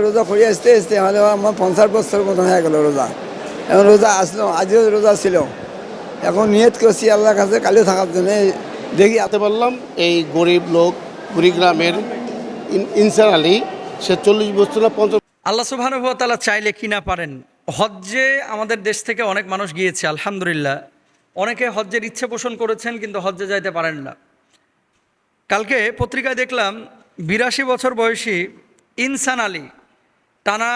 রোজা করে আসতে আসতে হলে আমার 50 বছর মতন হয়ে গেল রোজা। এখন রোজা আসলো, আজও রোজা ছিল। এখন নিয়ত করছি আল্লাহর কাছে কালিও থাকার জন্য। দেখি জানতে পারলাম এই গরিব লোক কুড়িগ্রামের ইনসার আলী, সে 40 বছর না 50। আল্লাহ সুবহানাহু ওয়া তাআলা চাইলে কি না পারেন। হজ্জে আমাদের দেশ থেকে অনেক মানুষ গিয়েছে আলহামদুলিল্লাহ। অনেকে হজ্জের ইচ্ছে পোষণ করেছেন কিন্তু হজ্জে যাইতে পারেন না। কালকে পত্রিকায় দেখলাম 82 বছর বয়সী ইনসান আলী টানা,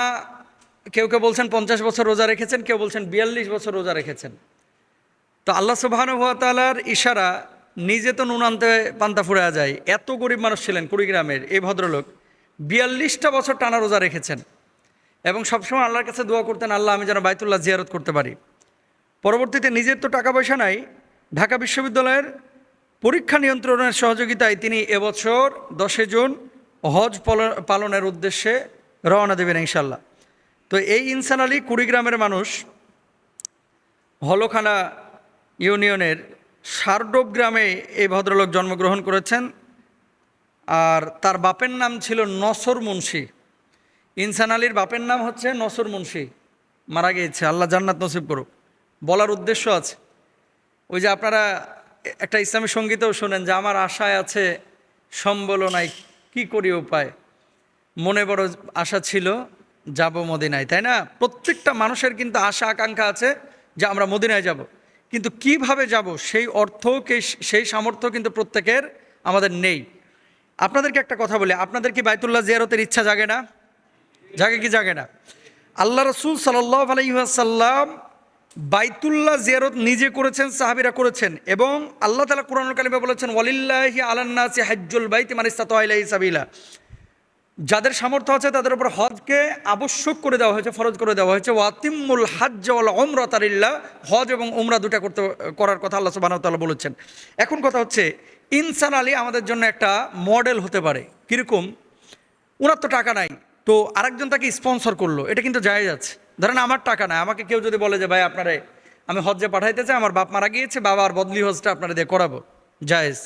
কেউ কেউ বলছেন 50 বছর রোজা রেখেছেন, কেউ বলছেন 42 বছর রোজা রেখেছেন। তো আল্লাহ সুবহানাহু ওয়া তাআলার ইশারা, নিজে তো নুন আনতে পান্তা ফুরায়া যায়। এত গরিব মানুষ ছিলেন কুড়িগ্রামের এই ভদ্রলোক, 42টা বছর টানা রোজা রেখেছেন এবং সবসময় আল্লাহর কাছে দোয়া করতেন, আল্লাহ আমি যেন বাইতুল্লাহ জিয়ারত করতে পারি। পরবর্তীতে নিজের তো টাকা পয়সা নাই, ঢাকা বিশ্ববিদ্যালয়ের পরীক্ষা নিয়ন্ত্রণের সহযোগিতায় তিনি এবছর 10 জুন হজ পালনের উদ্দেশ্যে রওনা দেবেন ইনশাল্লাহ। তো এই ইনসান আলী কুড়িগ্রামের মানুষ, হলখানা ইউনিয়নের সারডোব গ্রামে এই ভদ্রলোক জন্মগ্রহণ করেছেন। আর তার বাপের নাম ছিল নসর মুন্সি। ইনসান আলীর বাপের নাম হচ্ছে নসর মুন্সি, মারা গিয়েছে, আল্লাহ জান্নাত নসিব করুক। বলার উদ্দেশ্য আছে, ওই যে আপনারা একটা ইসলামী সঙ্গীতেও শোনেন যে আমার আশায় আছে সম্বল নাই, কি করি উপায়, মনে বড় আশা ছিল যাব মদিনায়, তাই না? প্রত্যেকটা মানুষের কিন্তু আশা আকাঙ্ক্ষা আছে যে আমরা মদিনায় যাব, কিন্তু কিভাবে যাব সেই অর্থ, সেই সামর্থ্য কিন্তু প্রত্যেকের আমাদের নেই। আপনাদেরকে একটা কথা বলি, আপনাদের কি বাইতুল্লাহ জিয়ারতের ইচ্ছা জাগে না? জাগে কি জাগে না? আল্লাহ রসুল সাল্লাল্লাহু আলাইহি ওয়াসাল্লাম বাইতুল্লাহ জিয়ারত নিজে করেছেন, সাহাবীরা করেছেন, এবং আল্লাহ তাআলা কুরআনুল কারীমে বলেছেন ওয়ালিল্লাহি আলান নাসি হাজ্জুল বাইতি মান ইসতাতা ইলাইহি সাবিলা। যাদের সামর্থ্য আছে তাদের উপর হজকে আবশ্যক করে দেওয়া হয়েছে, ফরজ করে দেওয়া হয়েছে। ওয়াতিমুল হাজ্জ ওয়াল উমরাতা লিল্লাহ, হজ এবং উমরা দুটা করার কথা আল্লাহ সুবহানাহু ওয়া তাআলা বলেছেন। এখন কথা হচ্ছে, ইনসান আলী আমাদের জন্য একটা মডেল হতে পারে। কীরকম? ওনার তো টাকা নাই, তো আরেকজন তাকে স্পন্সর করলো, এটা কিন্তু জায়েজ আছে। ধরেন আমার টাকা নাই, আমাকে কেউ যদি বলে যে ভাই আপনারে আমি হজ্জে পাঠাইতে চাই, আমার বাপ মারা গিয়েছে, বাবার বদলি হজটা আপনারা দিয়ে করাবো, জায়েজ।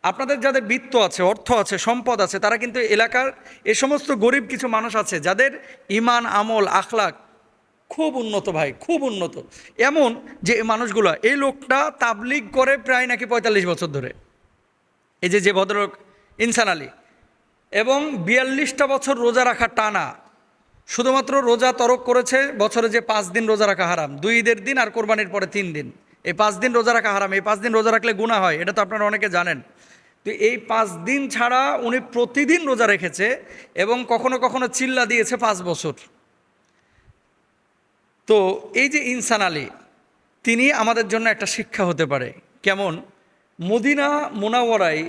আপনাদের যাদের বিত্ত আছে, অর্থ আছে, সম্পদ আছে, তারা কিন্তু এলাকার এ সমস্ত গরিব কিছু মানুষ আছে যাদের ইমান, আমল, আখলাক খুব উন্নত, ভাই খুব উন্নত। এমন যে মানুষগুলো, এই লোকটা তাবলিগ করে প্রায় নাকি 45 বছর ধরে, এই যে ভদ্রলোক ইনসান আলী, এবং 42টা বছর রোজা রাখা টানা। শুধুমাত্র রোজা তরক করেছে বছরে যে 5 দিন রোজা রাখা হারাম, 2 ঈদের দিন আর কোরবানির পরে 3 দিন, এই 5 দিন রোজা রাখা হারাম। এই 5 দিন রোজা রাখলে গুনাহ হয়, এটা তো আপনারা অনেকে জানেন। তো এই 5 দিন ছাড়া উনি প্রতিদিন রোজা রেখেছে এবং কখনো কখনো চিল্লা দিয়েছে 5 বছর। তো এই যে ইনসান আলী, তিনি আমাদের জন্য একটা শিক্ষা হতে পারে। কেমন? মদিনা মুনাওয়ারায়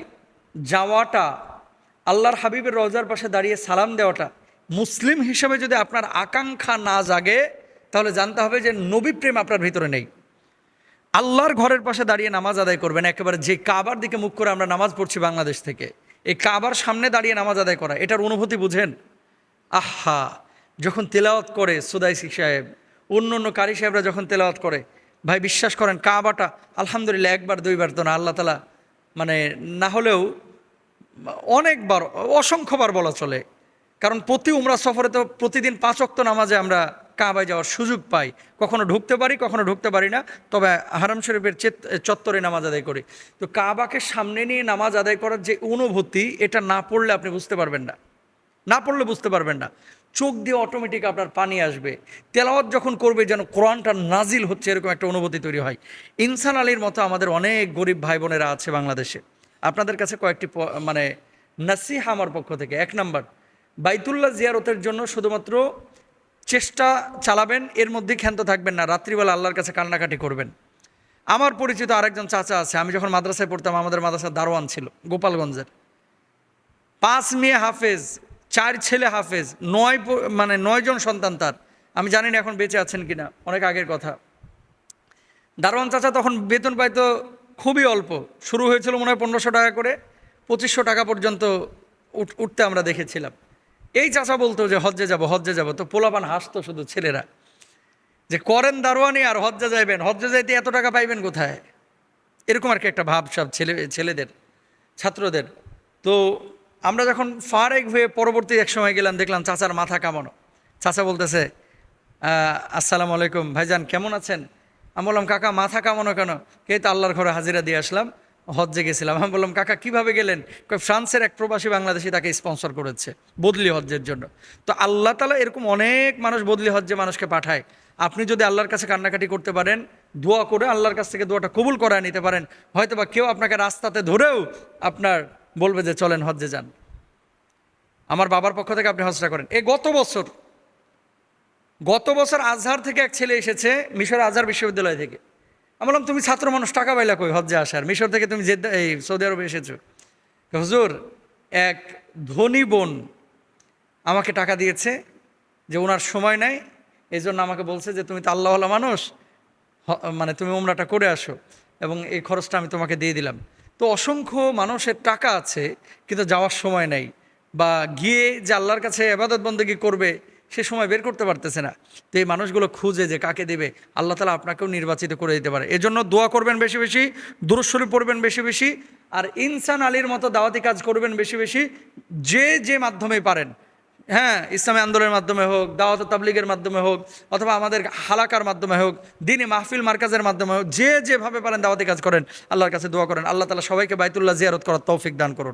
যাওয়াটা, আল্লাহর হাবিবের রওজার পাশে দাঁড়িয়ে সালাম দেওয়াটা, মুসলিম হিসেবে যদি আপনার আকাঙ্ক্ষা না জাগে তাহলে জানতে হবে যে নবী প্রেম আপনার ভিতরে নেই। আল্লাহর ঘরের পাশে দাঁড়িয়ে নামাজ আদায় করবেন, একেবারে যে কাবার দিকে মুখ করে আমরা নামাজ পড়ছি বাংলাদেশ থেকে, এই কাবার সামনে দাঁড়িয়ে নামাজ আদায় করা, এটার অনুভূতি বুঝেন? আহা, যখন তেলাওয়াত করে সুদাইসি সাহেব, অন্য অন্য কারি সাহেবরা যখন তেলাওয়াত করে, ভাই বিশ্বাস করেন কাবাটা আলহামদুলিল্লাহ একবার দুইবার তো না, আল্লাহ তাআলা মানে না হলেও অনেকবার, অসংখ্যবার বলা চলে। কারণ প্রতি উমরা সফরে তো প্রতিদিন 5 ওয়াক্ত নামাজে আমরা কাবায় যাওয়ার সুযোগ পাই। কখনো ঢুকতে পারি, কখনো ঢুকতে পারি না, তবে হারাম শরীফের চত্বরে নামাজ আদায় করি। তো কাবাকে সামনে নিয়ে নামাজ আদায় করার যে অনুভূতি, এটা না পড়লে আপনি বুঝতে পারবেন না, না পড়লে বুঝতে পারবেন না। চোখ দিয়ে অটোমেটিক আপনার পানি আসবে। তেলাওয়াত যখন করবে যেন কোরআনটা নাজিল হচ্ছে, এরকম একটা অনুভূতি তৈরি হয়। ইনসান আলীর মতো আমাদের অনেক গরিব ভাই বোনেরা আছে বাংলাদেশে। আপনাদের কাছে কয়েকটি মানে নাসিহা আমার পক্ষ থেকে। 1 নাম্বার, বাইতুল্লাহ জিয়ারতের জন্য শুধুমাত্র চেষ্টা চালাবেন, এর মধ্যে ক্ষান্ত থাকবেন না। রাত্রিবেলা আল্লাহর কাছে কান্নাকাটি করবেন। আমার পরিচিত আরেকজন চাচা আছে, আমি যখন মাদ্রাসায় পড়তাম, আমাদের মাদ্রাসার দারোয়ান ছিল গোপালগঞ্জের। 5 মেয়ে হাফেজ, 4 ছেলে হাফেজ, 9 জন সন্তান তার। আমি জানি না এখন বেঁচে আছেন কিনা, অনেক আগের কথা। দারোয়ান চাচা তখন বেতন পাইতো খুবই অল্প, শুরু হয়েছিল মনে হয় 1500 টাকা করে, 2500 টাকা পর্যন্ত উঠতে আমরা দেখেছিলাম। এই চাচা বলতো যে হজ্জে যাব, হজ্জে যাব। তো পোলাপান হাসতো শুধু ছেলেরা, যে করেন দারোয়ানি আর হজ্জে যাইবেন, হজ্জে যাইতে এত টাকা পাইবেন কোথায়, এরকম আর কি একটা ভাব সব ছেলেদের, ছাত্রদের। তো আমরা যখন ফারেক হয়ে পরবর্তী এক সময় গেলাম, দেখলাম চাচার মাথা কামানো। চাচা বলতেছে, আসসালামু আলাইকুম ভাইজান, কেমন আছেন? আমি বললাম, কাকা মাথা কামানো কেন? কে তো আল্লাহর ঘরে হাজিরা দিয়ে আসলাম, হজ্জে গেছিলাম। আমি বললাম, কাকা কিভাবে গেলেন? ফ্রান্সের এক প্রবাসী বাংলাদেশি তাকে স্পন্সর করেছে বদলি হজ্জের জন্য। তো আল্লাহ তাআলা এরকম অনেক মানুষ বদলি হজ্জে মানুষকে পাঠায়। আপনি যদি আল্লাহর কাছে কান্নাকাটি করতে পারেন, দোয়া করে আল্লাহর কাছ থেকে দোয়াটা কবুল করায় নিতে পারেন, হয়তোবা কেউ আপনাকে রাস্তাতে ধরেও আপনার বলবে যে চলেন হজ্জে যান, আমার বাবার পক্ষ থেকে আপনি হজটা করেন। গত বছর আজহার থেকে এক ছেলে এসেছে, মিশর আজহার বিশ্ববিদ্যালয় থেকে। আমি বললাম, তুমি ছাত্র মানুষ, টাকা পাইলা কই হজ্জে আসার? মিশর থেকে তুমি এই সৌদি আরবে এসেছো। হুজুর, এক ধনী বোন আমাকে টাকা দিয়েছে, যে ওনার সময় নাই, এই জন্য আমাকে বলছে যে তুমি তো আল্লাহওয়ালা মানুষ, মানে তুমি উমরাটা করে আসো, এবং এই খরচটা আমি তোমাকে দিয়ে দিলাম। তো অসংখ্য মানুষের টাকা আছে কিন্তু যাওয়ার সময় নাই, বা গিয়ে যে আল্লাহর কাছে ইবাদত বন্দেগী করবে সে সময় বের করতে পারতেছে না। তো এই মানুষগুলো খুঁজে যে কাকে দেবে, আল্লাহ তাআলা আপনাকেও নির্বাচিত করে দিতে পারে। এজন্য দোয়া করবেন বেশি বেশি, দুরূদ শরীফ পড়বেন বেশি বেশি, আর ইনসান আলীর মতো দাওয়াতি কাজ করবেন বেশি বেশি, যে মাধ্যমে পারেন। হ্যাঁ, ইসলামী আন্দোলনের মাধ্যমে হোক, দাওয়াত তাবলীগের মাধ্যমে হোক, অথবা আমাদের হালাকার মাধ্যমে হোক, দ্বীনি মাহফিল মার্কাজের মাধ্যমে হোক, যেভাবে পারেন দাওয়াতি কাজ করেন, আল্লাহর কাছে দোয়া করেন। আল্লাহ তাআলা সবাইকে বাইতুল্লাহ জিয়ারত করার তৌফিক দান করুন।